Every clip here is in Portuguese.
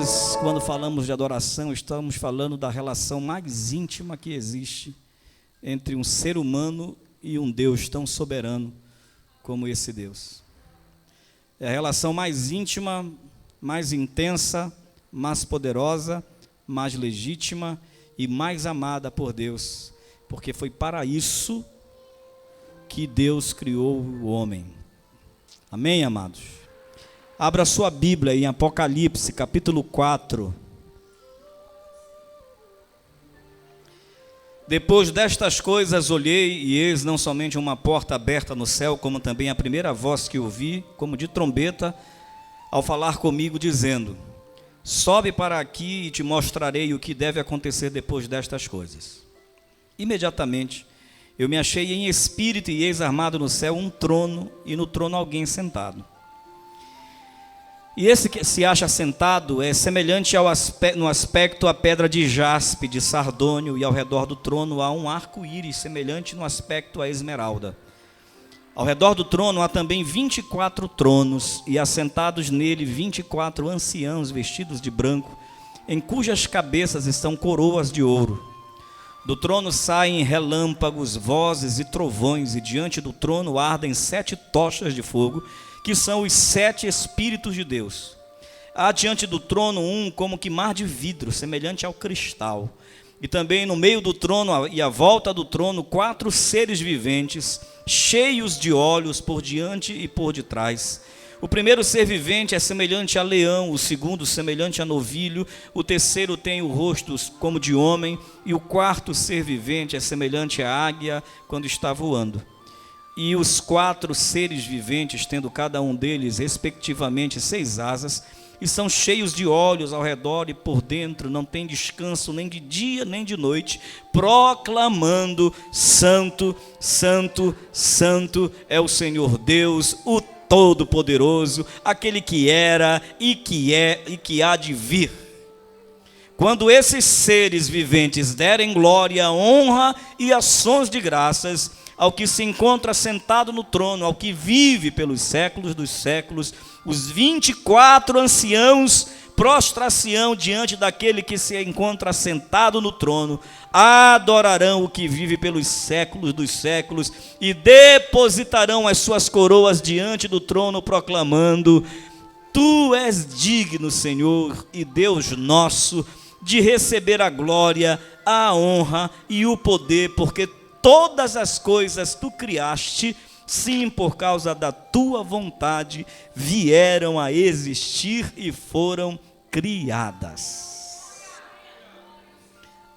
Nós, quando falamos de adoração, estamos falando da relação mais íntima que existe entre um ser humano e um Deus tão soberano como esse Deus. É a relação mais íntima, mais intensa, mais poderosa, mais legítima e mais amada por Deus, porque foi para isso que Deus criou o homem. Amém, amados? Abra sua Bíblia em Apocalipse, capítulo 4. Depois destas coisas olhei, e eis não somente uma porta aberta no céu, como também a primeira voz que ouvi, como de trombeta, ao falar comigo, dizendo: sobe para aqui e te mostrarei o que deve acontecer depois destas coisas. Imediatamente eu me achei em espírito, e eis armado no céu um trono, e no trono alguém sentado. E esse que se acha sentado é semelhante no aspecto à pedra de jaspe, de sardônio, e ao redor do trono há um arco-íris, semelhante no aspecto à esmeralda. Ao redor do trono há também 24 tronos, e assentados nele 24 anciãos vestidos de branco, em cujas cabeças estão coroas de ouro. Do trono saem relâmpagos, vozes e trovões, e diante do trono ardem 7 tochas de fogo, que são os 7 Espíritos de Deus. Há diante do trono um como que mar de vidro, semelhante ao cristal. E também no meio do trono e à volta do trono 4 seres viventes, cheios de olhos por diante e por detrás. O primeiro ser vivente é semelhante a leão, o segundo semelhante a novilho, o terceiro tem o rosto como de homem, e o quarto ser vivente é semelhante à águia quando está voando. E os 4 seres viventes, tendo cada um deles respectivamente 6 asas, e são cheios de olhos ao redor e por dentro, não tem descanso nem de dia nem de noite, proclamando: Santo, Santo, Santo é o Senhor Deus, o Todo-Poderoso, aquele que era e que é e que há de vir. Quando esses seres viventes derem glória, honra e ações de graças ao que se encontra sentado no trono, ao que vive pelos séculos dos séculos, os 24 anciãos prostrar-se-ão diante daquele que se encontra sentado no trono, adorarão o que vive pelos séculos dos séculos e depositarão as suas coroas diante do trono, proclamando: Tu és digno, Senhor e Deus nosso, de receber a glória, a honra e o poder, porque todas as coisas tu criaste, sim, por causa da tua vontade, vieram a existir e foram criadas.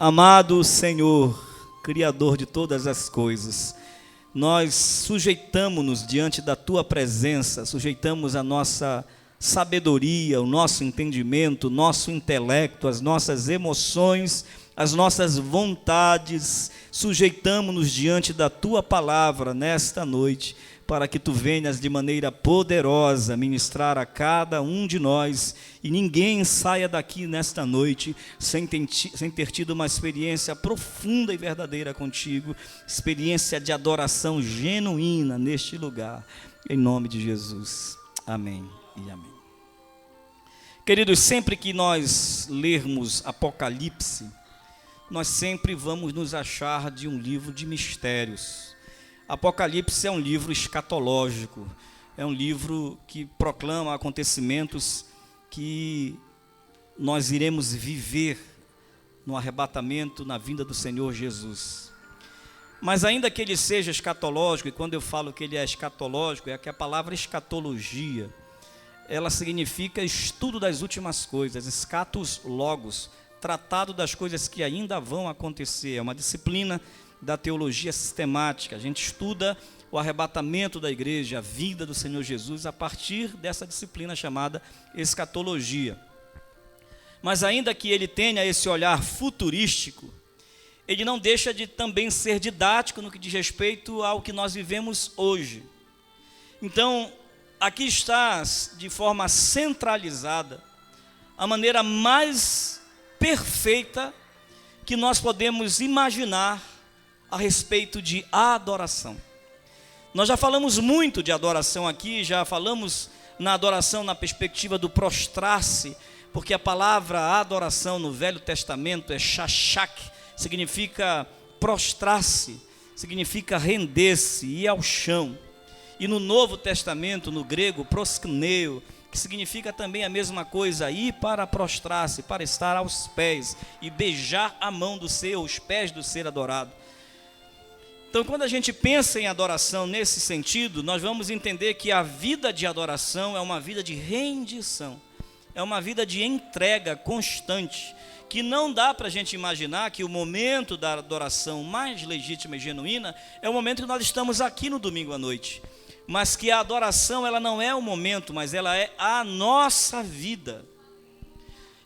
Amado Senhor, Criador de todas as coisas, nós sujeitamos-nos diante da tua presença, sujeitamos a nossa sabedoria, o nosso entendimento, o nosso intelecto, as nossas emoções, as nossas vontades, sujeitamo-nos diante da tua palavra nesta noite, para que tu venhas de maneira poderosa ministrar a cada um de nós, e ninguém saia daqui nesta noite sem ter tido uma experiência profunda e verdadeira contigo, experiência de adoração genuína neste lugar, em nome de Jesus, amém e amém. Queridos, sempre que nós lermos Apocalipse, nós sempre vamos nos achar de um livro de mistérios. Apocalipse é um livro escatológico, é um livro que proclama acontecimentos que nós iremos viver no arrebatamento, na vinda do Senhor Jesus. Mas ainda que ele seja escatológico, e quando eu falo que ele é escatológico, é que a palavra escatologia, ela significa estudo das últimas coisas, escatos logos, tratado das coisas que ainda vão acontecer. É uma disciplina da teologia sistemática. A gente estuda o arrebatamento da igreja, a vida do Senhor Jesus, a partir dessa disciplina chamada escatologia. Mas ainda que ele tenha esse olhar futurístico, ele não deixa de também ser didático no que diz respeito ao que nós vivemos hoje. Então, aqui está de forma centralizada a maneira mais perfeita que nós podemos imaginar a respeito de adoração. Nós já falamos muito de adoração aqui, já falamos na adoração na perspectiva do prostrar-se porque a palavra adoração no Velho Testamento é shashak, significa prostrar-se, significa render-se, ir ao chão. E no Novo Testamento, no grego, proskneo, que significa também a mesma coisa, ir para prostrar-se, para estar aos pés e beijar a mão do ser, os pés do ser adorado. Então, quando a gente pensa em adoração nesse sentido, nós vamos entender que a vida de adoração é uma vida de rendição, é uma vida de entrega constante, que não dá para a gente imaginar que o momento da adoração mais legítima e genuína é o momento que nós estamos aqui no domingo à noite, mas que a adoração ela não é o momento, mas ela é a nossa vida.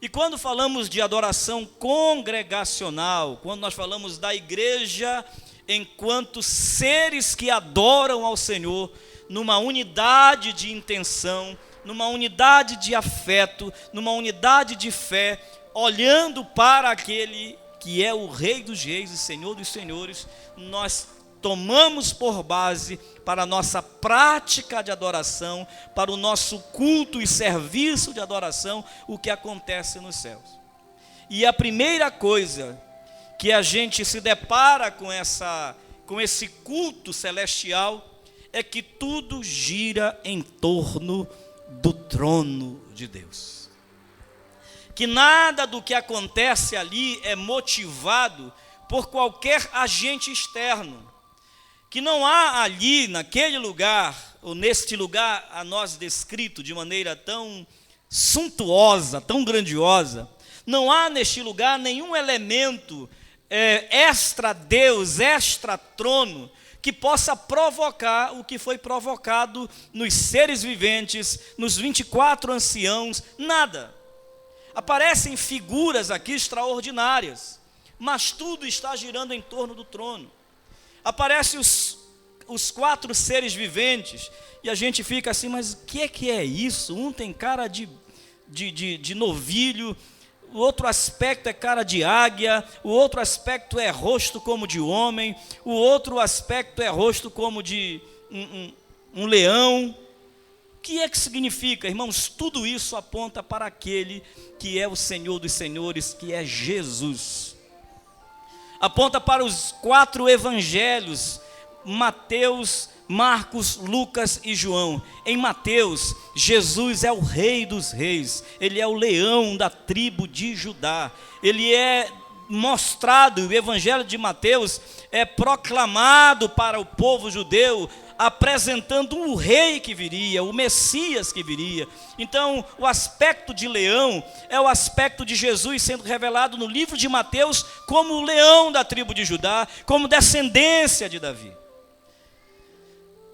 E quando falamos de adoração congregacional, quando nós falamos da igreja enquanto seres que adoram ao Senhor, numa unidade de intenção, numa unidade de afeto, numa unidade de fé, olhando para aquele que é o Rei dos Reis e Senhor dos Senhores, nós tomamos por base para a nossa prática de adoração, para o nosso culto e serviço de adoração, o que acontece nos céus. E a primeira coisa que a gente se depara com esse culto celestial é que tudo gira em torno do trono de Deus. Que nada do que acontece ali é motivado por qualquer agente externo. Que não há ali, naquele lugar, ou neste lugar a nós descrito de maneira tão suntuosa, tão grandiosa, não há neste lugar nenhum elemento extra Deus, extra trono, que possa provocar o que foi provocado nos seres viventes, nos 24 anciãos, nada. Aparecem figuras aqui extraordinárias, mas tudo está girando em torno do trono. Aparecem os 4 seres viventes, e a gente fica assim, mas o que é isso? Um tem cara de novilho, o outro aspecto é cara de águia, o outro aspecto é rosto como de homem, o outro aspecto é rosto como de um leão. O que é que significa, irmãos? Tudo isso aponta para aquele que é o Senhor dos Senhores, que é Jesus. Aponta para os 4 evangelhos, Mateus, Marcos, Lucas e João. Em Mateus, Jesus é o Rei dos Reis, ele é o leão da tribo de Judá. Ele é mostrado, o evangelho de Mateus é proclamado para o povo judeu, apresentando o rei que viria, o Messias que viria. Então, o aspecto de leão é o aspecto de Jesus sendo revelado no livro de Mateus como o leão da tribo de Judá, como descendência de Davi.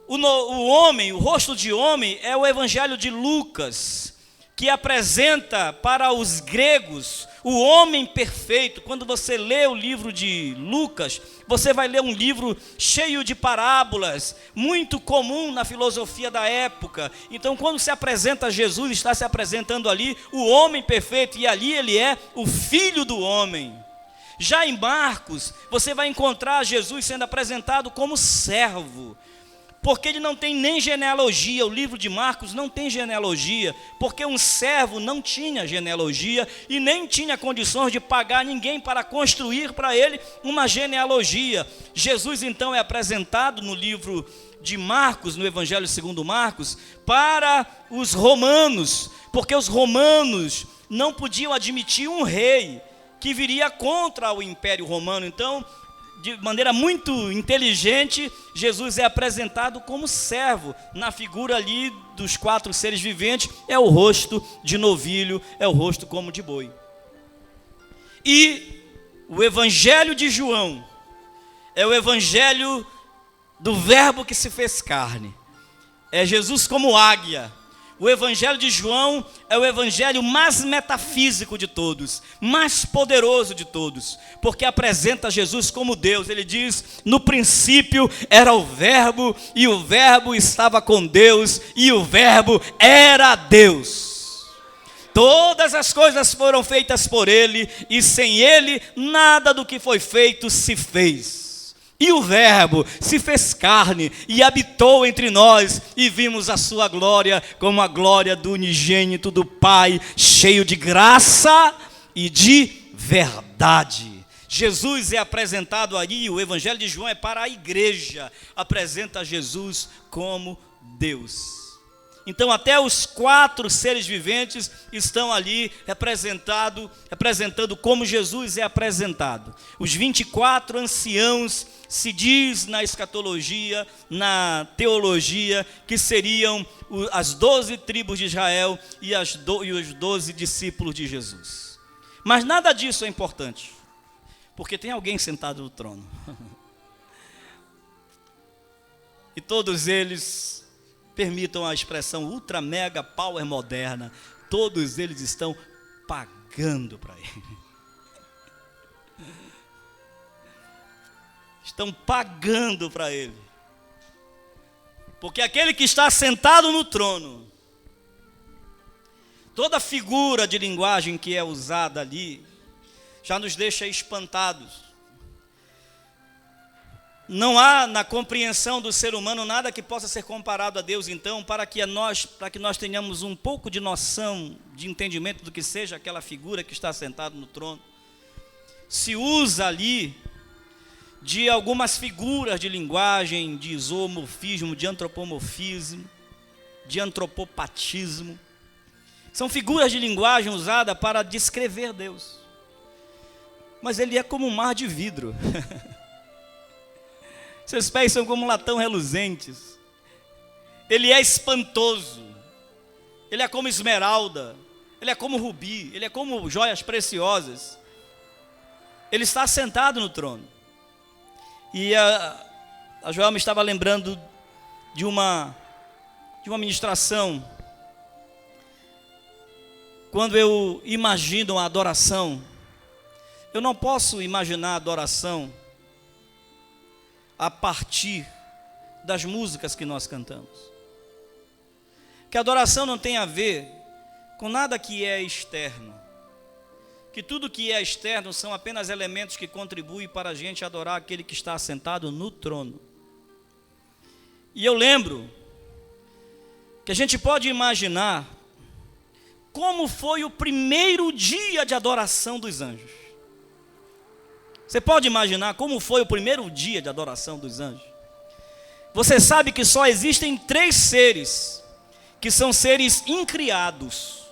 O homem, o rosto de homem é o evangelho de Lucas, que apresenta para os gregos o homem perfeito. Quando você lê o livro de Lucas, você vai ler um livro cheio de parábolas, muito comum na filosofia da época. Então, quando se apresenta Jesus, está se apresentando ali o homem perfeito, e ali ele é o filho do homem. Já em Marcos, você vai encontrar Jesus sendo apresentado como servo, porque ele não tem nem genealogia. O livro de Marcos não tem genealogia, porque um servo não tinha genealogia e nem tinha condições de pagar ninguém para construir para ele uma genealogia. Jesus então é apresentado no livro de Marcos, no Evangelho segundo Marcos, para os romanos, porque os romanos não podiam admitir um rei que viria contra o Império Romano. Então, de maneira muito inteligente, Jesus é apresentado como servo, na figura ali dos 4 seres viventes, é o rosto de novilho, é o rosto como de boi. E o evangelho de João é o evangelho do verbo que se fez carne, é Jesus como águia. O evangelho de João é o evangelho mais metafísico de todos, mais poderoso de todos, porque apresenta Jesus como Deus. Ele diz: no princípio era o verbo, e o verbo estava com Deus, e o verbo era Deus. Todas as coisas foram feitas por ele, e sem ele nada do que foi feito se fez. E o Verbo se fez carne e habitou entre nós, e vimos a sua glória como a glória do unigênito do Pai, cheio de graça e de verdade. Jesus é apresentado aí, o Evangelho de João é para a igreja, apresenta Jesus como Deus. Então até os 4 seres viventes estão ali representando como Jesus é apresentado. Os 24 anciãos, se diz na escatologia, na teologia, que seriam as 12 tribos de Israel e os 12 discípulos de Jesus. Mas nada disso é importante, porque tem alguém sentado no trono. E todos eles, permitam a expressão ultra mega power moderna, todos eles estão pagando para ele. Estão pagando para ele. Porque aquele que está sentado no trono, toda figura de linguagem que é usada ali, já nos deixa espantados. Não há na compreensão do ser humano nada que possa ser comparado a Deus. Então, para que nós tenhamos um pouco de noção, de entendimento do que seja aquela figura que está sentada no trono, se usa ali de algumas figuras de linguagem, de isomorfismo, de antropomorfismo, de antropopatismo. São figuras de linguagem usadas para descrever Deus. Mas ele é como um mar de vidro. Seus pés são como latão reluzentes. Ele é espantoso. Ele é como esmeralda. Ele é como rubi. Ele é como joias preciosas. Ele está sentado no trono. E a Joelma estava lembrando de uma ministração. Quando eu imagino a adoração, eu não posso imaginar a adoração a partir das músicas que nós cantamos. Que a adoração não tem a ver com nada que é externo. Que tudo que é externo são apenas elementos que contribuem para a gente adorar aquele que está sentado no trono. E eu lembro que a gente pode imaginar como foi o primeiro dia de adoração dos anjos. Você pode imaginar como foi o primeiro dia de adoração dos anjos? Você sabe que só existem 3 seres, que são seres incriados,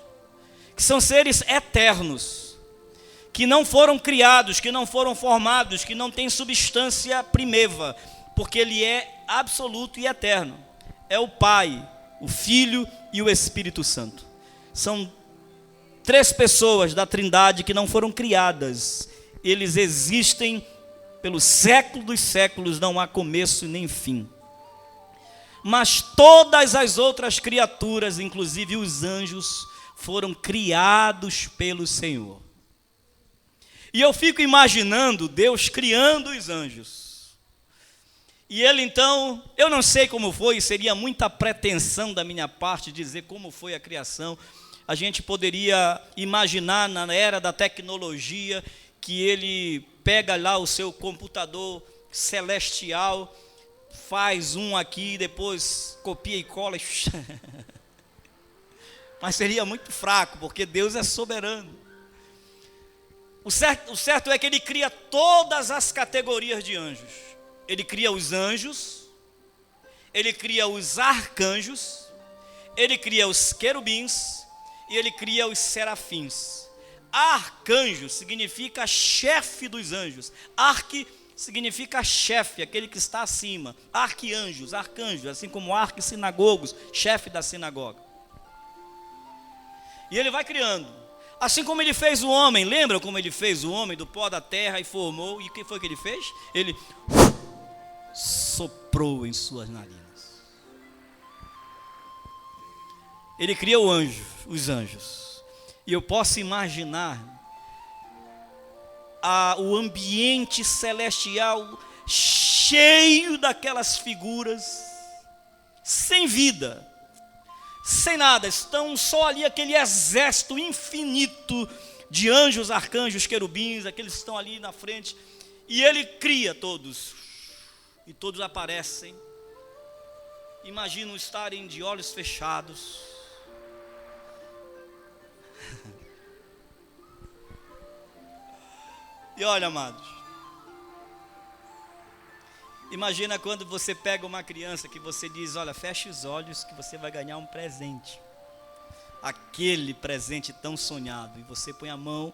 que são seres eternos, que não foram criados, que não foram formados, que não têm substância primeva, porque ele é absoluto e eterno. É o Pai, o Filho e o Espírito Santo. São 3 pessoas da Trindade que não foram criadas. Eles existem pelo século dos séculos, não há começo nem fim. Mas todas as outras criaturas, inclusive os anjos, foram criados pelo Senhor. E eu fico imaginando Deus criando os anjos. E ele então, eu não sei como foi, seria muita pretensão da minha parte dizer como foi a criação. A gente poderia imaginar na era da tecnologia que ele pega lá o seu computador celestial, faz um aqui, depois copia e cola. Mas seria muito fraco, porque Deus é soberano. O certo é que ele cria todas as categorias de anjos. Ele cria os anjos, ele cria os arcanjos, ele cria os querubins e ele cria os serafins. Arcanjo significa chefe dos anjos. Arque significa chefe, aquele que está acima. Arquianjos, arcanjos, assim como arquissinagogos, chefe da sinagoga. E ele vai criando. Assim como ele fez o homem, lembra como ele fez o homem do pó da terra e formou? E o que foi que ele fez? Ele soprou em suas narinas. Ele cria os anjos. E eu posso imaginar o ambiente celestial cheio daquelas figuras, sem vida, sem nada. Estão só ali aquele exército infinito de anjos, arcanjos, querubins, aqueles que estão ali na frente. E ele cria todos. e todos aparecem. Imaginam estarem de olhos fechados. E olha, amados, imagina quando você pega uma criança que você diz: olha, feche os olhos que você vai ganhar um presente. Aquele presente tão sonhado. E você põe a mão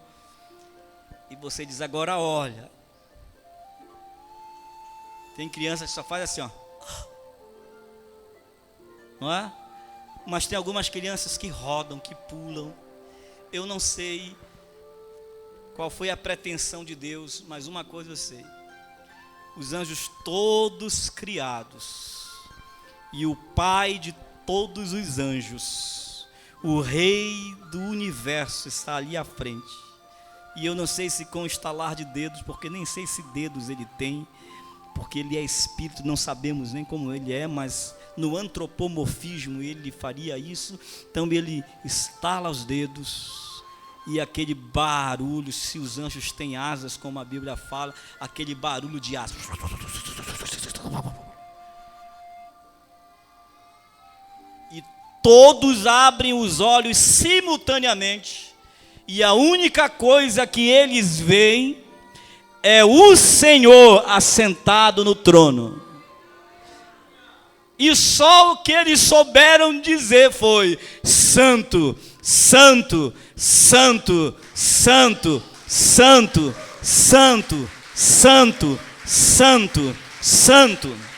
e você diz: agora olha. Tem criança que só faz assim, ó. Não é? Mas tem algumas crianças que rodam, que pulam. Eu não sei qual foi a pretensão de Deus, mas uma coisa eu sei: os anjos todos criados, e o Pai de todos os anjos, o Rei do universo, está ali à frente. E eu não sei se com estalar de dedos, porque nem sei se dedos ele tem, porque ele é espírito, não sabemos nem como ele é, mas no antropomorfismo ele faria isso. Então ele estala os dedos, e aquele barulho, se os anjos têm asas, como a Bíblia fala, aquele barulho de asas. E todos abrem os olhos simultaneamente, e a única coisa que eles veem é o Senhor assentado no trono. E só o que eles souberam dizer foi: Santo, Santo, Santo, Santo, Santo, Santo, Santo, Santo, Santo.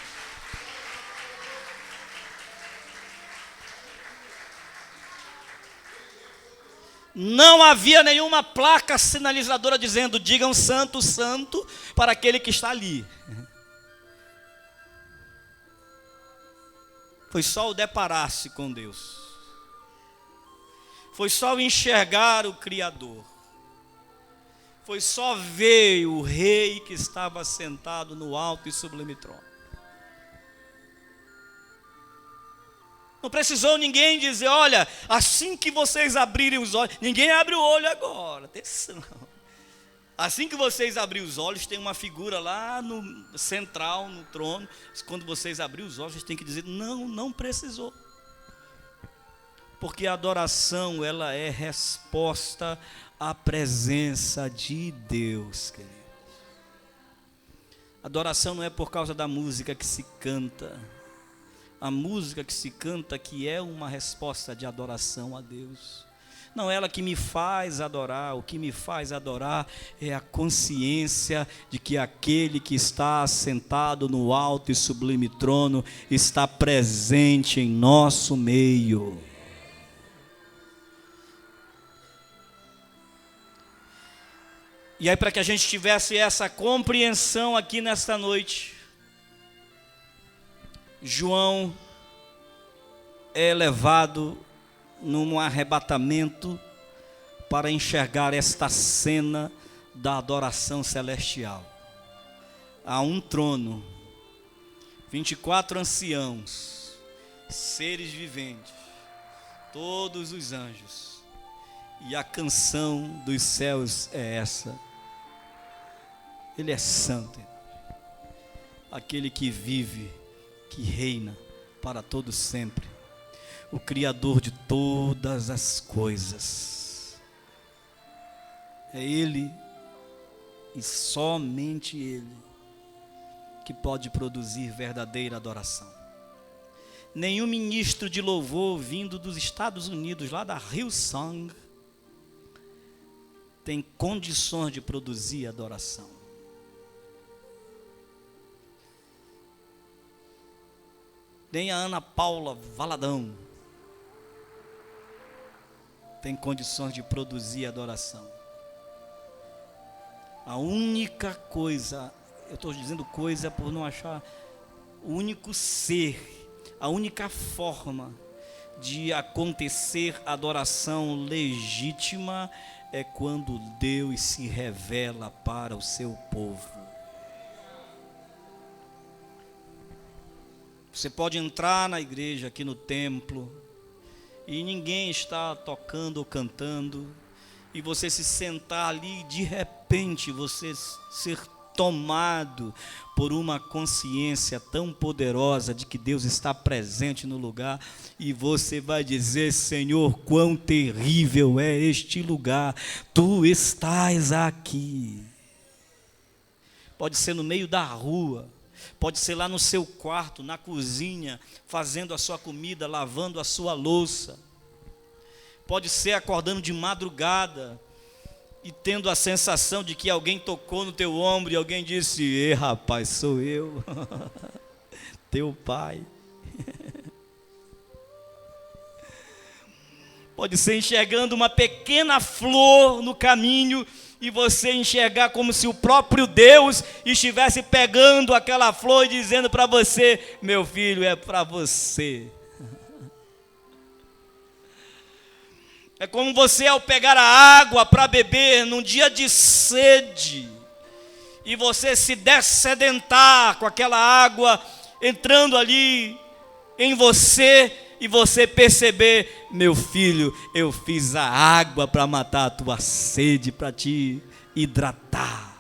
Não havia nenhuma placa sinalizadora dizendo: digam santo, santo, para aquele que está ali. Foi só o deparar-se com Deus. Foi só o enxergar o Criador. Foi só ver o Rei que estava sentado no alto e sublime trono. Não precisou ninguém dizer: olha, assim que vocês abrirem os olhos. Ninguém abre o olho agora, atenção. Assim que vocês abrirem os olhos, tem uma figura lá no central, no trono. Quando vocês abrirem os olhos, vocês têm que dizer: não, não precisou. Porque a adoração, ela é resposta à presença de Deus, querido. Adoração não é por causa da música que se canta. A música que se canta que é uma resposta de adoração a Deus. Não é ela que me faz adorar. O que me faz adorar é a consciência de que aquele que está sentado no alto e sublime trono está presente em nosso meio. E aí, para que a gente tivesse essa compreensão aqui nesta noite, João é levado num arrebatamento para enxergar esta cena da adoração celestial. Há um trono, 24 anciãos, seres viventes, todos os anjos, e a canção dos céus é essa: Ele é santo, aquele que vive, que reina para todo sempre, o Criador de todas as coisas. É Ele, e somente Ele, que pode produzir verdadeira adoração. Nenhum ministro de louvor vindo dos Estados Unidos, lá da Hillsong, tem condições de produzir adoração. Nem a Ana Paula Valadão tem condições de produzir adoração. A única coisa, eu estou dizendo coisa por não achar, o único ser, a única forma de acontecer adoração legítima é quando Deus se revela para o seu povo. Você pode entrar na igreja, aqui no templo, e ninguém está tocando ou cantando, e você se sentar ali, e de repente você ser tomado por uma consciência tão poderosa de que Deus está presente no lugar, e você vai dizer: Senhor, quão terrível é este lugar, tu estás aqui. Pode ser no meio da rua, pode ser lá no seu quarto, na cozinha, fazendo a sua comida, lavando a sua louça, pode ser acordando de madrugada e tendo a sensação de que alguém tocou no teu ombro e alguém disse: ei, rapaz, sou eu, teu pai. Pode ser enxergando uma pequena flor no caminho e você enxergar como se o próprio Deus estivesse pegando aquela flor e dizendo para você: meu filho, é para você. É como você, ao pegar a água para beber num dia de sede, e você se dessedentar com aquela água entrando ali em você, e você perceber: meu filho, eu fiz a água para matar a tua sede, para te hidratar.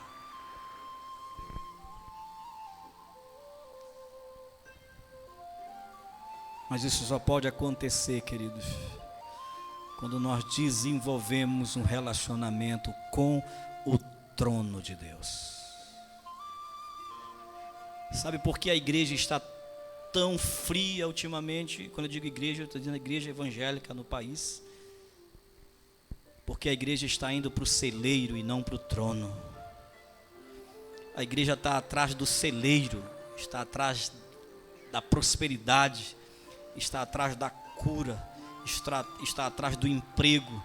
Mas isso só pode acontecer, queridos, quando nós desenvolvemos um relacionamento com o trono de Deus. Sabe por que a igreja está tão fria ultimamente? Quando eu digo igreja, eu estou dizendo a igreja evangélica no país. Porque a igreja está indo para o celeiro e não para o trono. A igreja está atrás do celeiro, está atrás da prosperidade, está atrás da cura, está atrás do emprego,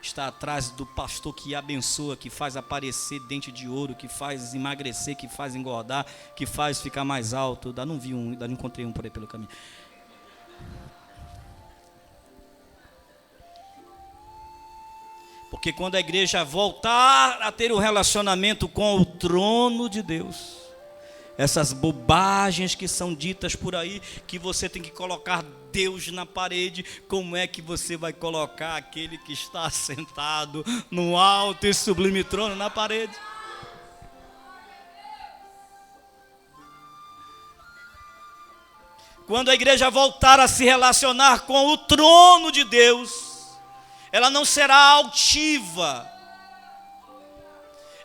está atrás do pastor que abençoa, que faz aparecer dente de ouro, que faz emagrecer, que faz engordar, que faz ficar mais alto. Ainda não vi um, ainda não encontrei um por aí pelo caminho. Porque quando a igreja voltar a ter um relacionamento com o trono de Deus, essas bobagens que são ditas por aí, que você tem que colocar Deus na parede, como é que você vai colocar aquele que está sentado no alto e sublime trono na parede? Quando a igreja voltar a se relacionar com o trono de Deus, ela não será altiva,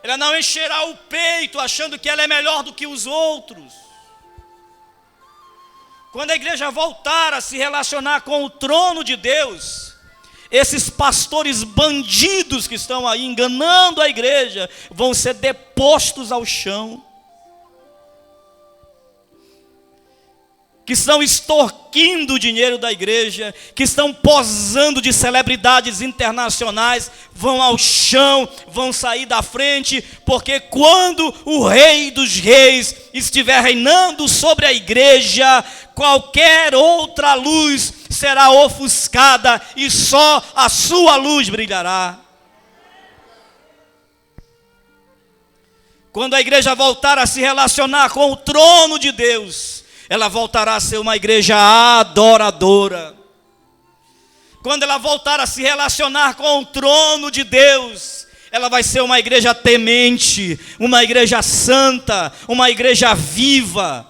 ela não encherá o peito achando que ela é melhor do que os outros. Quando a igreja voltar a se relacionar com o trono de Deus, esses pastores bandidos que estão aí enganando a igreja vão ser depostos ao chão, que estão extorquindo o dinheiro da igreja, que estão posando de celebridades internacionais, vão ao chão, vão sair da frente, porque quando o Rei dos Reis estiver reinando sobre a igreja, qualquer outra luz será ofuscada e só a sua luz brilhará. Quando a igreja voltar a se relacionar com o trono de Deus, ela voltará a ser uma igreja adoradora. Quando ela voltar a se relacionar com o trono de Deus, ela vai ser uma igreja temente, uma igreja santa, uma igreja viva.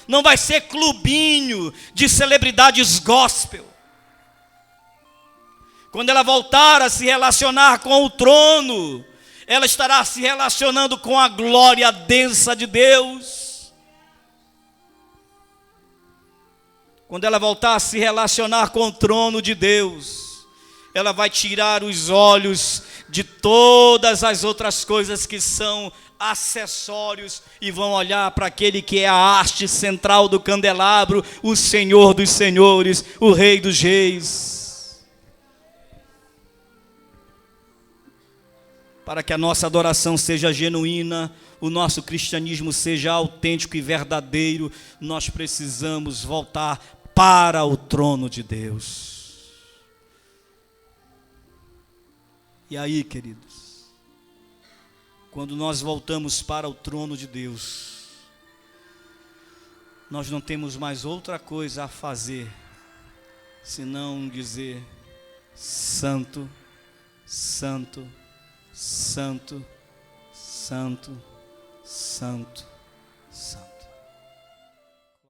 Não vai ser clubinho de celebridades gospel. Quando ela voltar a se relacionar com o trono, ela estará se relacionando com a glória densa de Deus. Quando ela voltar a se relacionar com o trono de Deus, ela vai tirar os olhos de todas as outras coisas que são acessórios e vão olhar para aquele que é a haste central do candelabro, o Senhor dos senhores, o Rei dos reis. Para que a nossa adoração seja genuína, o nosso cristianismo seja autêntico e verdadeiro, nós precisamos voltar para o trono de Deus. E aí, queridos, quando nós voltamos para o trono de Deus, nós não temos mais outra coisa a fazer senão dizer: Santo, Santo, Santo, Santo, Santo, Santo.